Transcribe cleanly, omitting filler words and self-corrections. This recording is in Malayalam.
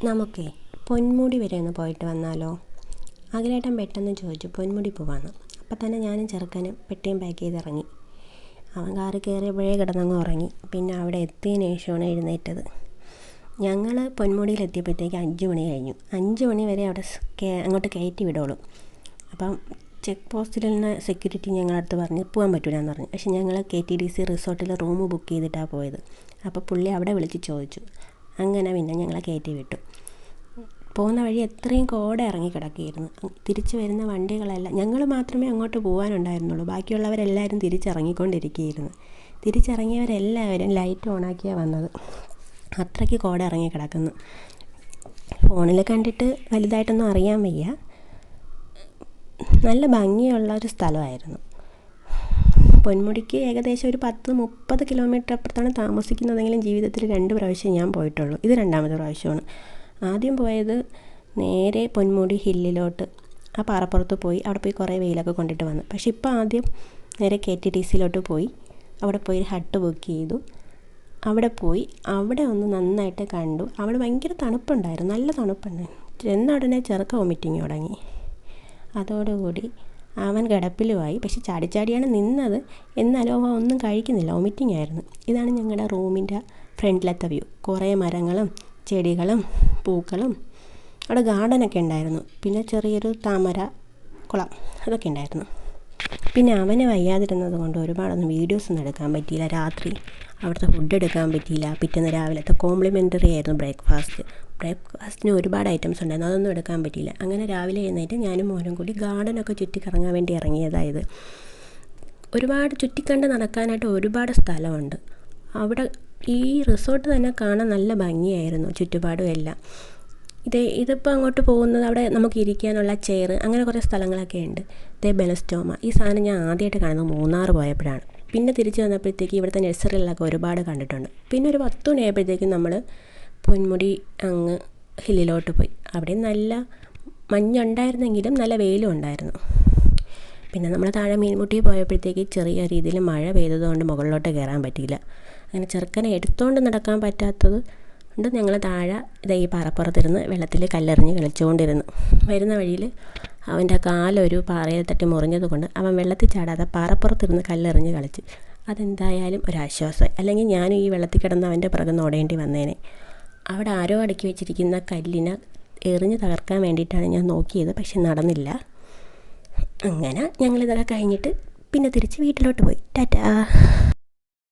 നമുക്കേ പൊന്മുടി വരെ ഒന്ന് പോയിട്ട് വന്നാലോ? അഖിലേട്ടൻ പെട്ടെന്ന് ചോദിച്ചു പൊന്മുടി പോവാന്ന്. അപ്പം തന്നെ ഞാനും ചെറുക്കനും പെട്ടിയും പാക്ക് ചെയ്ത് ഇറങ്ങി. അവൻ കാറിൽ കയറിയപ്പോഴേ കിടന്നങ്ങ് ഉറങ്ങി. പിന്നെ അവിടെ എത്തിയതിന് ശേഷമാണ് എഴുന്നേറ്റത്. ഞങ്ങൾ പൊന്മുടിയിലെത്തിയപ്പോഴത്തേക്ക് 5 മണി കഴിഞ്ഞു. 5 മണി വരെ അവിടെ അങ്ങോട്ട് കയറ്റി വിടുള്ളൂ. അപ്പം ചെക്ക് പോസ്റ്റിൽ നിന്ന് സെക്യൂരിറ്റി ഞങ്ങളടുത്ത് പറഞ്ഞ് പോകാൻ പറ്റില്ല എന്ന് പറഞ്ഞു. പക്ഷേ ഞങ്ങൾ KTDC റിസോർട്ടിൽ റൂം ബുക്ക് ചെയ്തിട്ടാണ് പോയത്. അപ്പോൾ പുള്ളി അവിടെ വിളിച്ച് ചോദിച്ചു. അങ്ങനെ പിന്നെ ഞങ്ങളെ കയറ്റി വിട്ടു. പോകുന്ന വഴി എത്രയും കോട ഇറങ്ങി കിടക്കുകയായിരുന്നു. തിരിച്ച് വരുന്ന വണ്ടികളെല്ലാം ഞങ്ങൾ മാത്രമേ അങ്ങോട്ട് പോകാനുണ്ടായിരുന്നുള്ളൂ. ബാക്കിയുള്ളവരെല്ലാവരും തിരിച്ചിറങ്ങിക്കൊണ്ടിരിക്കുകയായിരുന്നു. തിരിച്ചിറങ്ങിയവരെല്ലാവരും ലൈറ്റ് ഓണാക്കിയാണ് വന്നത്. അത്രയ്ക്ക് കോട ഇറങ്ങി കിടക്കുന്നു. ഫോണിൽ കണ്ടിട്ട് വലുതായിട്ടൊന്നും അറിയാൻ വയ്യ. നല്ല ഭംഗിയുള്ള ഒരു സ്ഥലമായിരുന്നു. പൊന്മുടിക്ക് ഏകദേശം ഒരു 10-30 കിലോമീറ്റർ അപ്പുറത്താണ് താമസിക്കുന്നതെങ്കിലും ജീവിതത്തിൽ 2 പ്രാവശ്യം ഞാൻ പോയിട്ടുള്ളൂ. ഇത് 2ാമത്തെ പ്രാവശ്യമാണ്. ആദ്യം പോയത് നേരെ പൊന്മുടി ഹില്ലിലോട്ട്, ആ പാറപ്പുറത്ത് പോയി. അവിടെ പോയി കുറേ വെയിലൊക്കെ കൊണ്ടിട്ട് വന്നു. പക്ഷേ ഇപ്പോൾ ആദ്യം നേരെ KTDCയിലോട്ട് പോയി. അവിടെ പോയി ഹട്ട് ബുക്ക് ചെയ്തു. അവിടെ പോയി അവിടെ ഒന്ന് നന്നായിട്ട് കണ്ടു. അവിടെ ഭയങ്കര തണുപ്പുണ്ടായിരുന്നു, നല്ല തണുപ്പുണ്ടായിരുന്നു. ചെന്ന ഉടനെ ചെറുക്ക വോമിറ്റിങ് തുടങ്ങി. അതോടുകൂടി അവൻ കിടപ്പിലുമായി. പക്ഷെ ചാടിച്ചാടിയാണ് നിന്നത്. എന്നാലും അവൻ ഒന്നും കഴിക്കുന്നില്ല, വോമിറ്റിംഗ് ആയിരുന്നു. ഇതാണ് ഞങ്ങളുടെ റൂമിൻ്റെ ഫ്രണ്ടിലത്തെ വ്യൂ. കുറേ മരങ്ങളും ചെടികളും പൂക്കളും, അവിടെ ഗാർഡനൊക്കെ ഉണ്ടായിരുന്നു. പിന്നെ ചെറിയൊരു താമര കുളം അതൊക്കെ ഉണ്ടായിരുന്നു. പിന്നെ അവന് വയ്യാതിരുന്നത് കൊണ്ട് ഒരുപാടൊന്നും വീഡിയോസൊന്നും എടുക്കാൻ പറ്റിയില്ല. രാത്രി അവിടുത്തെ ഫുഡ് എടുക്കാൻ പറ്റിയില്ല. പിറ്റേന്ന് രാവിലത്തെ കോംപ്ലിമെൻ്ററി ആയിരുന്നു ബ്രേക്ക്ഫാസ്റ്റിന് ഒരുപാട് ഐറ്റംസ് ഉണ്ടായിരുന്നു, അതൊന്നും എടുക്കാൻ പറ്റിയില്ല. അങ്ങനെ രാവിലെ എഴുന്നേറ്റ് ഞാനും മോനും കൂടി ഗാർഡനൊക്കെ ചുറ്റിക്കറങ്ങാൻ വേണ്ടി ഇറങ്ങിയതായത്. ഒരുപാട് ചുറ്റിക്കണ്ട് നടക്കാനായിട്ട് ഒരുപാട് സ്ഥലമുണ്ട് അവിടെ. ഈ റിസോർട്ട് തന്നെ കാണാൻ നല്ല ഭംഗിയായിരുന്നു, ചുറ്റുപാടും എല്ലാം. ഇതിപ്പോൾ അങ്ങോട്ട് പോകുന്നത് അവിടെ നമുക്ക് ഇരിക്കാനുള്ള ചെയർ, അങ്ങനെ കുറേ സ്ഥലങ്ങളൊക്കെ ഉണ്ട്. ബെലസ്റ്റോമ, ഈ സാധനം ഞാൻ ആദ്യമായിട്ട് കാണുന്നത് മൂന്നാർ പോയപ്പോഴാണ്. പിന്നെ തിരിച്ച് വന്നപ്പോഴത്തേക്ക് ഇവിടുത്തെ നഴ്സറികളിലൊക്കെ ഒരുപാട് കണ്ടിട്ടുണ്ട്. പിന്നെ ഒരു 10 മണിയായപ്പോഴത്തേക്കും നമ്മൾ പൊന്മുടി അങ്ങ് ഹില്ലിലോട്ട് പോയി. അവിടെ നല്ല മഞ്ഞുണ്ടായിരുന്നെങ്കിലും നല്ല വെയിലും ഉണ്ടായിരുന്നു. പിന്നെ നമ്മൾ താഴെ മീൻമുട്ടി പോയപ്പോഴത്തേക്ക് ചെറിയ രീതിയിൽ മഴ പെയ്തതുകൊണ്ട് മുകളിലോട്ട് കയറാൻ പറ്റിയില്ല. അങ്ങനെ ചെറുക്കനെ എടുത്തുകൊണ്ട് നടക്കാൻ പറ്റാത്തത് കൊണ്ട് ഞങ്ങൾ താഴെ ഈ പാറപ്പുറത്തിരുന്ന് വെള്ളത്തിൽ കല്ലെറിഞ്ഞ് കളിച്ചുകൊണ്ടിരുന്നു. വരുന്ന വഴിയിൽ അവൻ്റെ കാലൊരു പാറയിൽ തട്ടി മുറിഞ്ഞത് കൊണ്ട് അവൻ വെള്ളത്തിൽ ചാടാതെ പാറപ്പുറത്തിരുന്ന് കല്ലെറിഞ്ഞ് കളിച്ച്. അതെന്തായാലും ഒരാശ്വാസമായി. അല്ലെങ്കിൽ ഞാനും ഈ വെള്ളത്തിൽ കിടന്ന് അവൻ്റെ പിറകെ ഓടേണ്ടി വന്നേനെ. അവിടെ ആരോ അടുക്കി വെച്ചിരിക്കുന്ന കല്ലിനെ എറിഞ്ഞ് തകർക്കാൻ വേണ്ടിയിട്ടാണ് ഞാൻ നോക്കിയത്, പക്ഷെ നടന്നില്ല. അങ്ങനെ ഞങ്ങളിതൊക്കെ കഴിഞ്ഞിട്ട് പിന്നെ തിരിച്ച് വീട്ടിലോട്ട് പോയി. ടാറ്റാ.